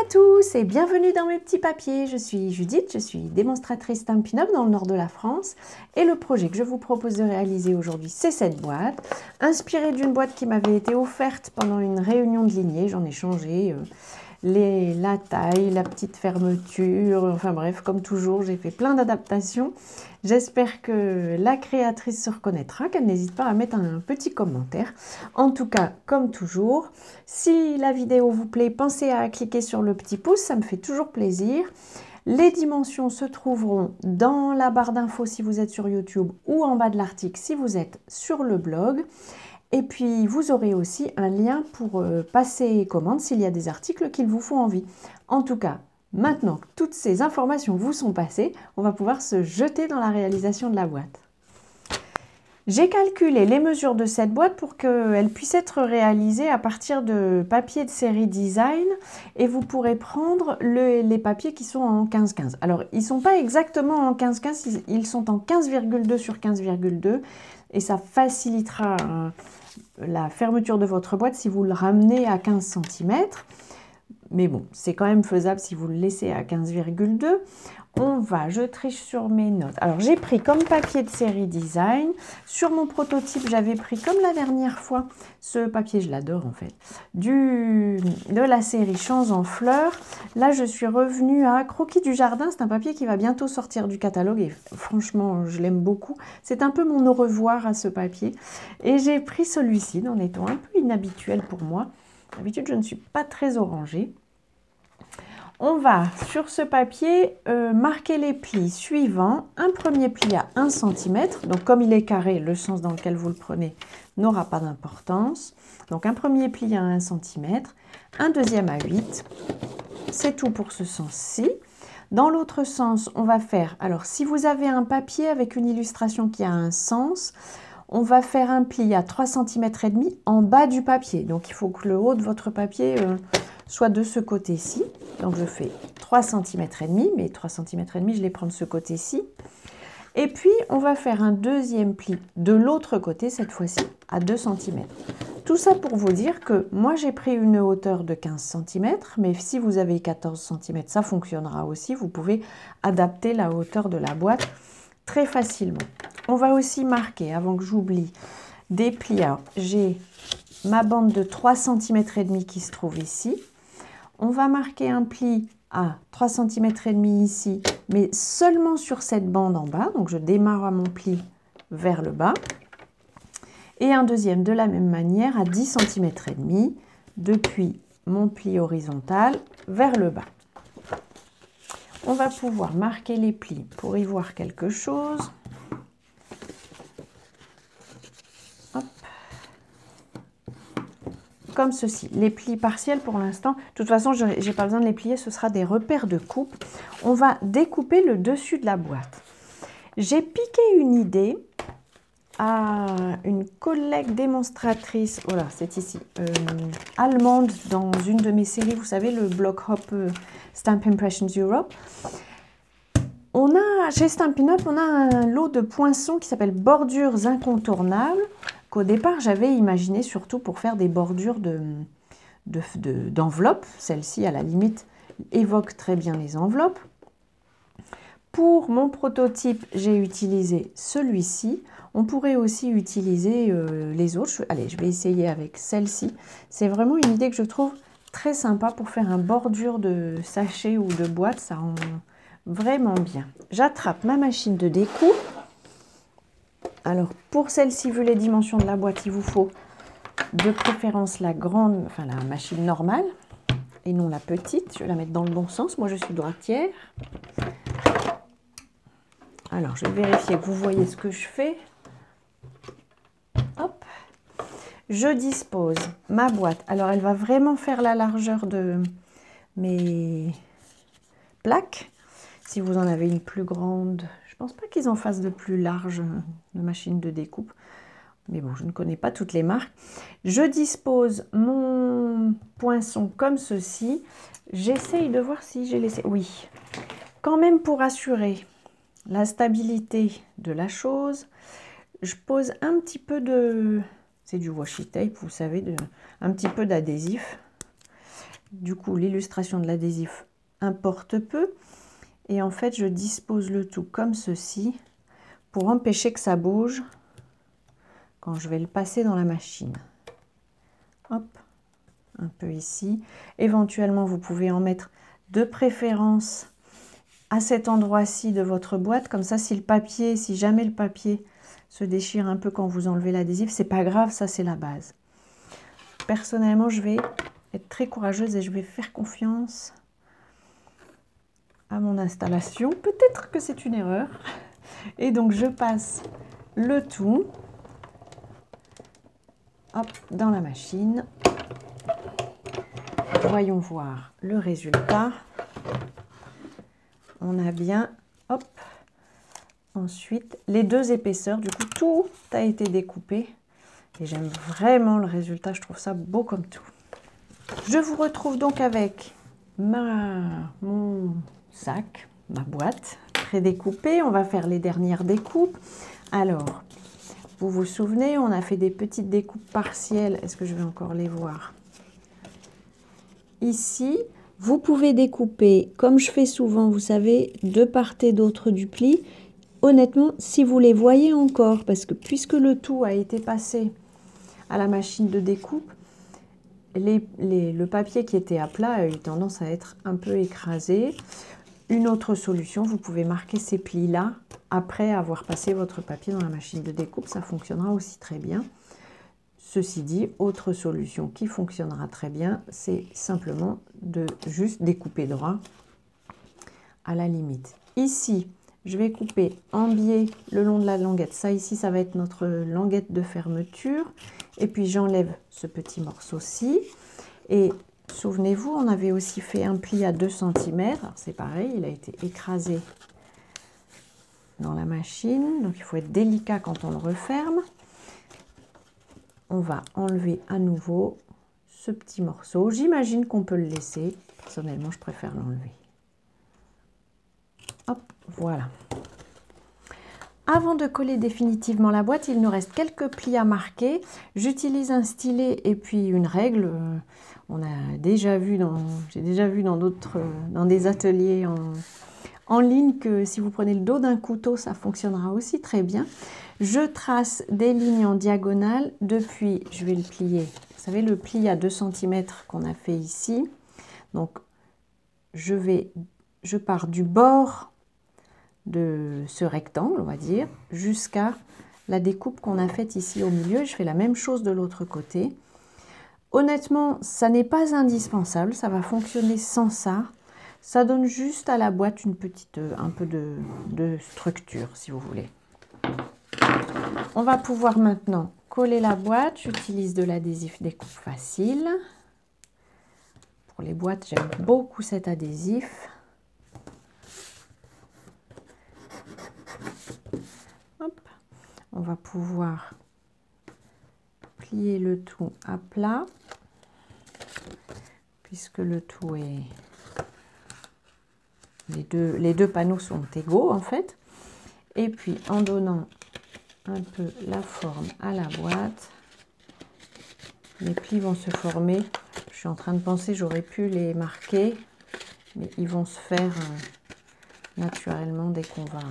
tous et bienvenue dans mes petits papiers. Je suis Judith, je suis démonstratrice Stampin' Up dans le nord de la France et le projet que je vous propose de réaliser aujourd'hui, c'est cette boîte, inspirée d'une boîte qui m'avait été offerte pendant une réunion de lignée. J'en ai changé la taille, la petite fermeture, enfin bref, comme toujours, j'ai fait plein d'adaptations. J'espère que la créatrice se reconnaîtra, qu'elle n'hésite pas à mettre un petit commentaire. En tout cas, comme toujours, si la vidéo vous plaît, pensez à cliquer sur le petit pouce, ça me fait toujours plaisir. Les dimensions se trouveront dans la barre d'infos si vous êtes sur YouTube ou en bas de l'article si vous êtes sur le blog. Et puis, vous aurez aussi un lien pour passer commande s'il y a des articles qui vous font envie. En tout cas, maintenant que toutes ces informations vous sont passées, on va pouvoir se jeter dans la réalisation de la boîte. J'ai calculé les mesures de cette boîte pour qu'elle puisse être réalisée à partir de papier de série design et vous pourrez prendre les papiers qui sont en 15-15. Alors, ils ne sont pas exactement en 15-15, ils sont en 15,2 sur 15,2 et ça facilitera la fermeture de votre boîte si vous le ramenez à 15 cm. Mais bon, c'est quand même faisable si vous le laissez à 15,2. Je triche sur mes notes. Alors, j'ai pris comme papier de série design. Sur mon prototype, j'avais pris comme la dernière fois, ce papier, je l'adore en fait, de la série Champs en fleurs. Là, je suis revenue à Croquis du jardin. C'est un papier qui va bientôt sortir du catalogue et franchement, je l'aime beaucoup. C'est un peu mon au revoir à ce papier. Et j'ai pris celui-ci dans les tons un peu inhabituels pour moi. D'habitude, je ne suis pas très orangée. On va, sur ce papier, marquer les plis suivants. Un premier pli à 1 cm. Donc, comme il est carré, le sens dans lequel vous le prenez n'aura pas d'importance. Donc, un premier pli à 1 cm. Un deuxième à 8. C'est tout pour ce sens-ci. Dans l'autre sens, on va faire... Alors, si vous avez un papier avec une illustration qui a un sens... On va faire un pli à 3,5 cm en bas du papier. Donc, il faut que le haut de votre papier soit de ce côté-ci. Donc, je fais 3,5 cm, mais 3,5 cm, je les prends de ce côté-ci. Et puis, on va faire un deuxième pli de l'autre côté, cette fois-ci, à 2 cm. Tout ça pour vous dire que moi, j'ai pris une hauteur de 15 cm, mais si vous avez 14 cm, ça fonctionnera aussi. Vous pouvez adapter la hauteur de la boîte très facilement. On va aussi marquer, avant que j'oublie, des plis. Alors, j'ai ma bande de 3,5 cm qui se trouve ici. On va marquer un pli à 3,5 cm ici, mais seulement sur cette bande en bas. Donc, je démarre mon pli vers le bas. Et un deuxième de la même manière à 10 cm depuis mon pli horizontal vers le bas. On va pouvoir marquer les plis pour y voir quelque chose. Hop. Comme ceci. Les plis partiels pour l'instant, de toute façon, je n'ai pas besoin de les plier, ce sera des repères de coupe. On va découper le dessus de la boîte. J'ai piqué une idée à une collègue démonstratrice, voilà, c'est ici, allemande, dans une de mes séries, vous savez, le blog Hop Stamp Impressions Europe. Chez Stampin' Up, on a un lot de poinçons qui s'appelle bordures incontournables, qu'au départ, j'avais imaginé surtout pour faire des bordures d'enveloppes. Celle-ci, à la limite, évoque très bien les enveloppes. Pour mon prototype, j'ai utilisé celui-ci. On pourrait aussi utiliser les autres. Allez, je vais essayer avec celle-ci. C'est vraiment une idée que je trouve très sympa pour faire un bordure de sachet ou de boîte. Ça rend vraiment bien. J'attrape ma machine de découpe. Alors, pour celle-ci, vu les dimensions de la boîte, il vous faut de préférence la grande, enfin la machine normale et non la petite. Je vais la mettre dans le bon sens. Moi, je suis droitière. Alors, je vais vérifier que vous voyez ce que je fais. Hop. Je dispose ma boîte. Alors, elle va vraiment faire la largeur de mes plaques. Si vous en avez une plus grande, je ne pense pas qu'ils en fassent de plus large de machine de découpe. Mais bon, je ne connais pas toutes les marques. Je dispose mon poinçon comme ceci. J'essaye de voir si j'ai laissé... Oui, quand même pour assurer la stabilité de la chose, je pose un petit peu de... C'est du washi tape, vous savez, un petit peu d'adhésif. Du coup, l'illustration de l'adhésif importe peu. Et en fait, je dispose le tout comme ceci pour empêcher que ça bouge quand je vais le passer dans la machine. Hop, un peu ici. Éventuellement, vous pouvez en mettre de préférence à cet endroit-ci de votre boîte. Comme ça, si jamais le papier se déchire un peu quand vous enlevez l'adhésif, c'est pas grave, ça c'est la base. Personnellement, je vais être très courageuse et je vais faire confiance à mon installation. Peut-être que c'est une erreur. Et donc, je passe le tout hop, dans la machine. Voyons voir le résultat. On a bien, hop, ensuite les deux épaisseurs. Du coup, tout a été découpé. Et j'aime vraiment le résultat, je trouve ça beau comme tout. Je vous retrouve donc avec mon sac, ma boîte prédécoupée. On va faire les dernières découpes. Alors, vous vous souvenez, on a fait des petites découpes partielles. Est-ce que je vais encore les voir? Ici, vous pouvez découper, comme je fais souvent, vous savez, de part et d'autre du pli. Honnêtement, si vous les voyez encore, parce que puisque le tout a été passé à la machine de découpe, le papier qui était à plat a eu tendance à être un peu écrasé. Une autre solution, vous pouvez marquer ces plis-là après avoir passé votre papier dans la machine de découpe. Ça fonctionnera aussi très bien. Ceci dit, autre solution qui fonctionnera très bien, c'est simplement de juste découper droit à la limite. Ici, je vais couper en biais le long de la languette. Ça ici, ça va être notre languette de fermeture. Et puis j'enlève ce petit morceau-ci. Et souvenez-vous, on avait aussi fait un pli à 2 cm. C'est pareil, il a été écrasé dans la machine. Donc il faut être délicat quand on le referme. On va enlever à nouveau ce petit morceau. J'imagine qu'on peut le laisser. Personnellement, je préfère l'enlever. Hop, voilà. Avant de coller définitivement la boîte, il nous reste quelques plis à marquer. J'utilise un stylet et puis une règle. J'ai déjà vu dans des ateliers en ligne que si vous prenez le dos d'un couteau, ça fonctionnera aussi très bien. Je trace des lignes en diagonale depuis, je vais le plier, vous savez le pli à 2 cm qu'on a fait ici. Donc je pars du bord de ce rectangle, on va dire, jusqu'à la découpe qu'on a faite ici au milieu. Je fais la même chose de l'autre côté. Honnêtement, ça n'est pas indispensable, ça va fonctionner sans ça. Ça donne juste à la boîte un peu de structure, si vous voulez. On va pouvoir maintenant coller la boîte. J'utilise de l'adhésif découpe facile. Pour les boîtes, j'aime beaucoup cet adhésif. Hop. On va pouvoir plier le tout à plat, puisque le tout est... Les deux panneaux sont égaux en fait. Et puis en donnant un peu la forme à la boîte, les plis vont se former. Je suis en train de penser, j'aurais pu les marquer, mais ils vont se faire naturellement dès qu'on va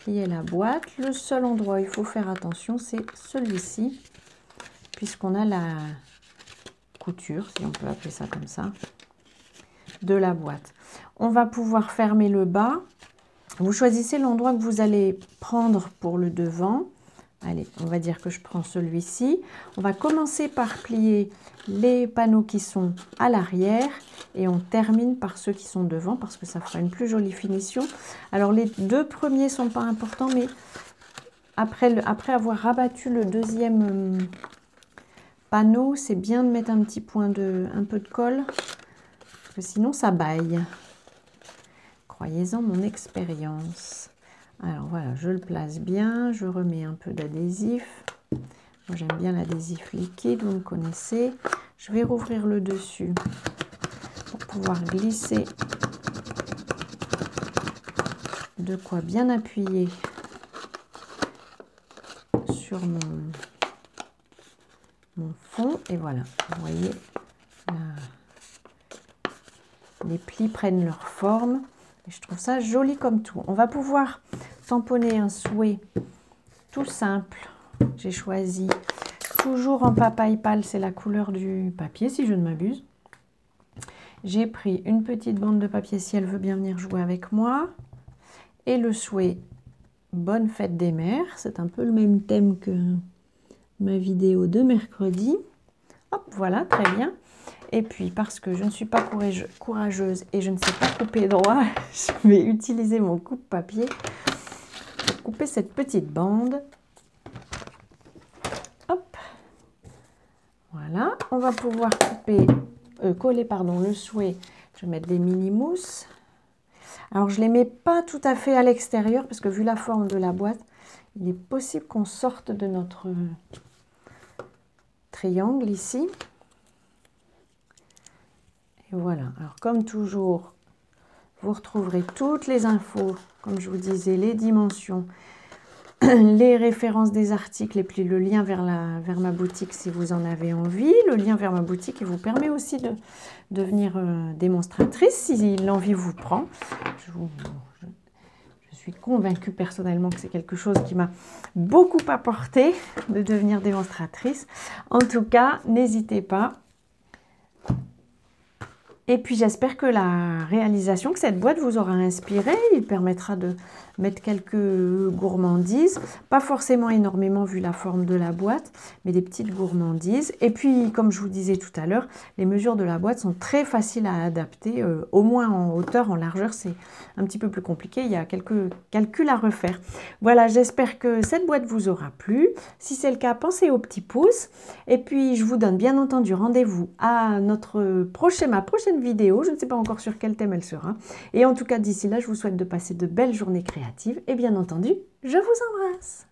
plier la boîte. Le seul endroit où il faut faire attention, c'est celui-ci, puisqu'on a la couture, si on peut appeler ça comme ça, de la boîte. On va pouvoir fermer le bas. Vous choisissez l'endroit que vous allez prendre pour le devant. Allez, on va dire que je prends celui-ci. On va commencer par plier les panneaux qui sont à l'arrière et on termine par ceux qui sont devant parce que ça fera une plus jolie finition. Alors les deux premiers ne sont pas importants, mais après avoir rabattu le deuxième panneau, c'est bien de mettre un petit point un peu de colle parce que sinon ça baille. Croyez-en mon expérience. Alors voilà, je le place bien, je remets un peu d'adhésif. Moi j'aime bien l'adhésif liquide, vous me connaissez. Je vais rouvrir le dessus pour pouvoir glisser de quoi bien appuyer sur mon fond. Et voilà, vous voyez, les plis prennent leur forme. Et je trouve ça joli comme tout. On va pouvoir tamponner un souhait tout simple. J'ai choisi toujours en papaye pâle, c'est la couleur du papier si je ne m'abuse. J'ai pris une petite bande de papier si elle veut bien venir jouer avec moi. Et le souhait Bonne fête des mères. C'est un peu le même thème que ma vidéo de mercredi. Hop, voilà, très bien. Et puis, parce que je ne suis pas courageuse et je ne sais pas couper droit, je vais utiliser mon coupe-papier pour couper cette petite bande. Hop. Voilà. On va pouvoir coller le souhait. Je vais mettre des mini-mousses. Alors, je ne les mets pas tout à fait à l'extérieur parce que vu la forme de la boîte, il est possible qu'on sorte de notre triangle ici. Et voilà. Alors, comme toujours, vous retrouverez toutes les infos, comme je vous disais, les dimensions, les références des articles et puis le lien vers ma boutique si vous en avez envie. Le lien vers ma boutique qui vous permet aussi de devenir démonstratrice si l'envie vous prend. Je suis convaincue personnellement que c'est quelque chose qui m'a beaucoup apporté de devenir démonstratrice. En tout cas, n'hésitez pas. Et puis j'espère que la réalisation, que cette boîte vous aura inspiré. Il permettra de mettre quelques gourmandises, pas forcément énormément vu la forme de la boîte, mais des petites gourmandises. Et puis comme je vous disais tout à l'heure, les mesures de la boîte sont très faciles à adapter, au moins en hauteur, en largeur c'est un petit peu plus compliqué, il y a quelques calculs à refaire. Voilà, j'espère que cette boîte vous aura plu. Si c'est le cas, pensez au petit pouce. Et puis je vous donne bien entendu rendez-vous à ma prochaine vidéo. Je ne sais pas encore sur quel thème elle sera. Et en tout cas, d'ici là, je vous souhaite de passer de belles journées créatives. Et bien entendu, je vous embrasse.